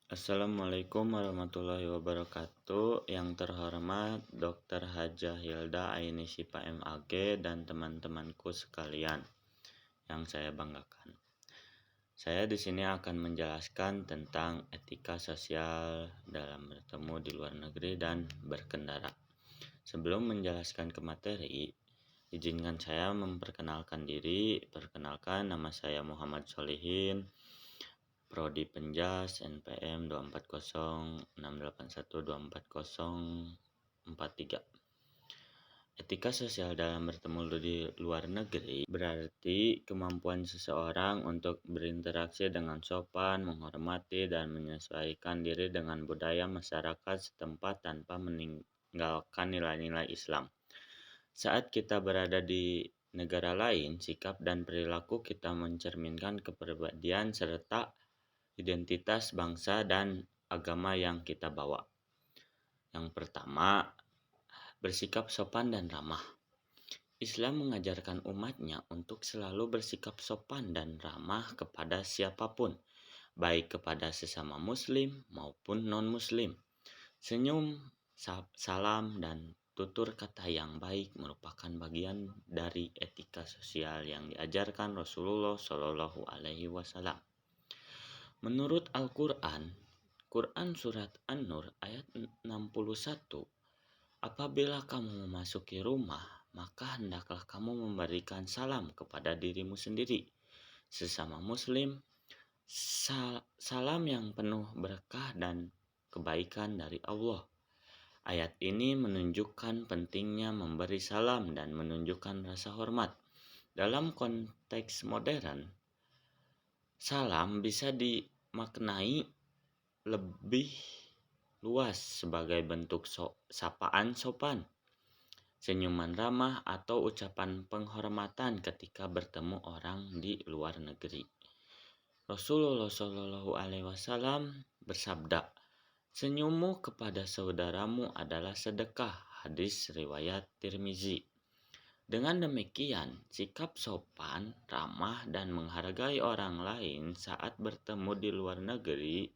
Assalamualaikum warahmatullahi wabarakatuh. Yang terhormat Dr. Hajah Hilda Aini Sipa MAG dan teman-temanku sekalian yang saya banggakan. Saya di sini akan menjelaskan tentang etika sosial dalam bertemu di luar negeri dan berkendara. Sebelum menjelaskan ke materi, izinkan saya memperkenalkan diri. Perkenalkan, nama saya Muhammad Solihin, Prodi Penjas, NPM 2406881240043. Etika sosial dalam bertemu di luar negeri berarti kemampuan seseorang untuk berinteraksi dengan sopan, menghormati, dan menyesuaikan diri dengan budaya masyarakat setempat tanpa meninggalkan nilai-nilai Islam. Saat kita berada di negara lain, sikap dan perilaku kita mencerminkan kepribadian serta identitas bangsa dan agama yang kita bawa. Yang pertama, bersikap sopan dan ramah. Islam mengajarkan umatnya untuk selalu bersikap sopan dan ramah kepada siapapun, baik kepada sesama muslim maupun non-muslim. Senyum, salam, dan tutur kata yang baik merupakan bagian dari etika sosial yang diajarkan Rasulullah Shallallahu Alaihi Wasallam. Menurut Al-Quran, Quran Surat An-Nur ayat 61, apabila kamu memasuki rumah, maka hendaklah kamu memberikan salam kepada dirimu sendiri, sesama muslim, salam yang penuh berkah dan kebaikan dari Allah. Ayat ini menunjukkan pentingnya memberi salam dan menunjukkan rasa hormat. Dalam konteks modern, salam bisa dimaknai lebih luas sebagai bentuk sapaan sopan, senyuman ramah, atau ucapan penghormatan ketika bertemu orang di luar negeri. Rasulullah Shallallahu Alaihi Wasallam bersabda, "Senyummu kepada saudaramu adalah sedekah." Hadis riwayat Tirmizi. Dengan demikian, sikap sopan, ramah, dan menghargai orang lain saat bertemu di luar negeri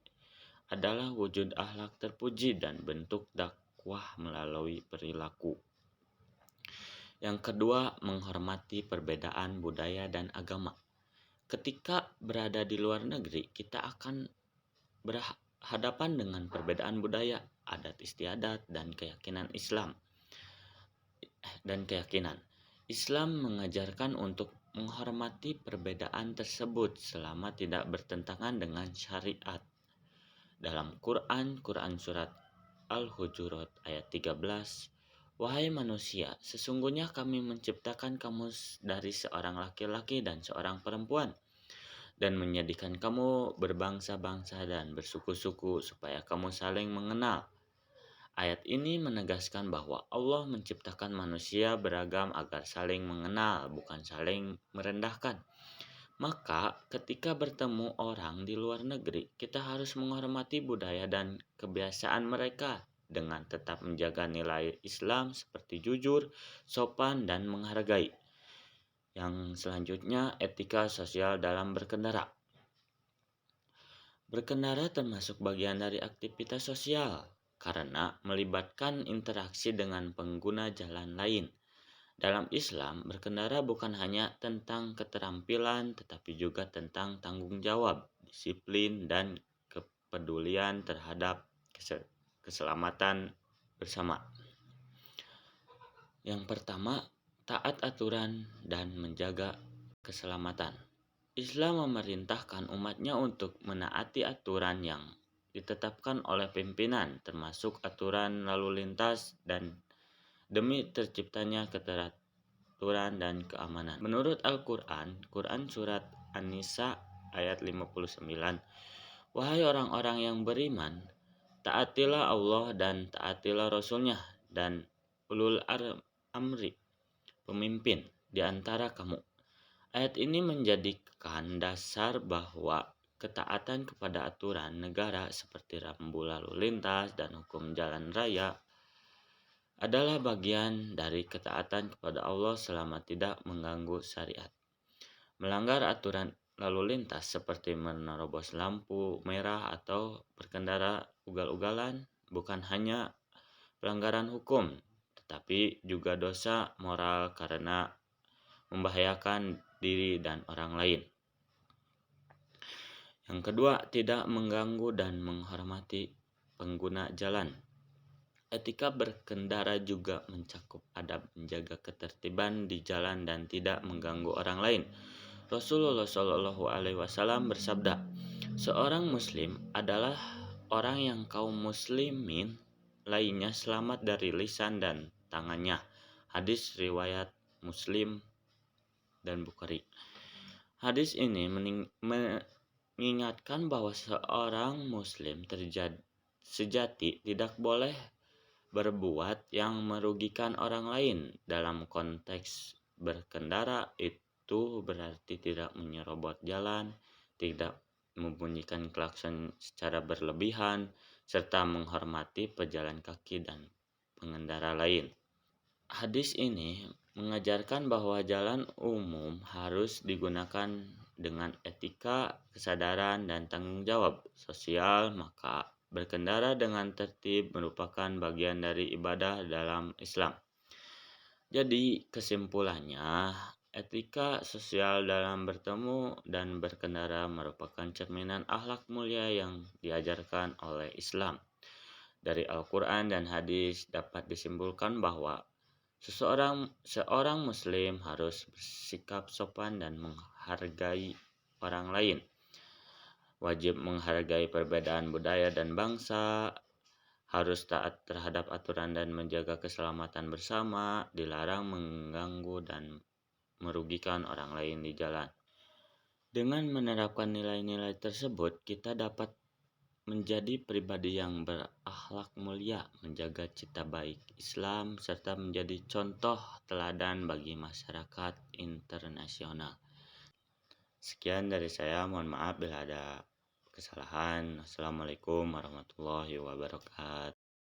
adalah wujud akhlak terpuji dan bentuk dakwah melalui perilaku. Yang kedua, menghormati perbedaan budaya dan agama. Ketika berada di luar negeri, kita akan berhadapan dengan perbedaan budaya, adat istiadat, dan keyakinan Islam. Islam mengajarkan untuk menghormati perbedaan tersebut selama tidak bertentangan dengan syariat. Dalam Quran Surat Al-Hujurat ayat 13, "Wahai manusia, sesungguhnya kami menciptakan kamu dari seorang laki-laki dan seorang perempuan, dan menjadikan kamu berbangsa-bangsa dan bersuku-suku supaya kamu saling mengenal." Ayat ini menegaskan bahwa Allah menciptakan manusia beragam agar saling mengenal, bukan saling merendahkan. Maka ketika bertemu orang di luar negeri, kita harus menghormati budaya dan kebiasaan mereka dengan tetap menjaga nilai Islam seperti jujur, sopan, dan menghargai. Yang selanjutnya, etika sosial dalam berkendara. Berkendara termasuk bagian dari aktivitas sosial karena melibatkan interaksi dengan pengguna jalan lain. Dalam Islam, berkendara bukan hanya tentang keterampilan, tetapi juga tentang tanggung jawab, disiplin, dan kepedulian terhadap keselamatan bersama. Yang pertama, taat aturan dan menjaga keselamatan. Islam memerintahkan umatnya untuk menaati aturan yang ditetapkan oleh pimpinan, termasuk aturan lalu lintas dan demi terciptanya keteraturan dan keamanan. Menurut Al-Quran, Quran Surat An-Nisa ayat 59, "Wahai orang-orang yang beriman, taatilah Allah dan taatilah Rasul-Nya dan ulul amri, pemimpin di antara kamu." Ayat ini menjadikan dasar bahwa ketaatan kepada aturan negara seperti rambu lalu lintas dan hukum jalan raya adalah bagian dari ketaatan kepada Allah selama tidak mengganggu syariat. Melanggar aturan lalu lintas seperti menerobos lampu merah atau berkendara ugal-ugalan bukan hanya pelanggaran hukum, tetapi juga dosa moral karena membahayakan diri dan orang lain. Yang kedua, tidak mengganggu dan menghormati pengguna jalan. Etika berkendara juga mencakup adab menjaga ketertiban di jalan dan tidak mengganggu orang lain. Rasulullah Shallallahu Alaihi Wasallam bersabda, seorang Muslim adalah orang yang kaum muslimin lainnya selamat dari lisan dan tangannya. Hadis riwayat Muslim dan Bukhari. Hadis ini mengingatkan bahwa seorang Muslim sejati tidak boleh berbuat yang merugikan orang lain. Dalam konteks berkendara itu berarti tidak menyerobot jalan, tidak membunyikan klakson secara berlebihan, serta menghormati pejalan kaki dan pengendara lain. Hadis ini mengajarkan bahwa jalan umum harus digunakan dengan etika, kesadaran, dan tanggung jawab sosial, maka berkendara dengan tertib merupakan bagian dari ibadah dalam Islam. Jadi kesimpulannya, etika sosial dalam bertemu dan berkendara merupakan cerminan akhlak mulia yang diajarkan oleh Islam. Dari Al-Quran dan hadis dapat disimpulkan bahwa seorang Muslim harus bersikap sopan dan menghargai orang lain. Wajib menghargai perbedaan budaya dan bangsa, harus taat terhadap aturan dan menjaga keselamatan bersama, dilarang mengganggu dan merugikan orang lain di jalan. Dengan menerapkan nilai-nilai tersebut, kita dapat menjadi pribadi yang berakhlak mulia, menjaga cita baik Islam, serta menjadi contoh teladan bagi masyarakat internasional. Sekian dari saya, mohon maaf bila ada kesalahan. Assalamualaikum warahmatullahi wabarakatuh.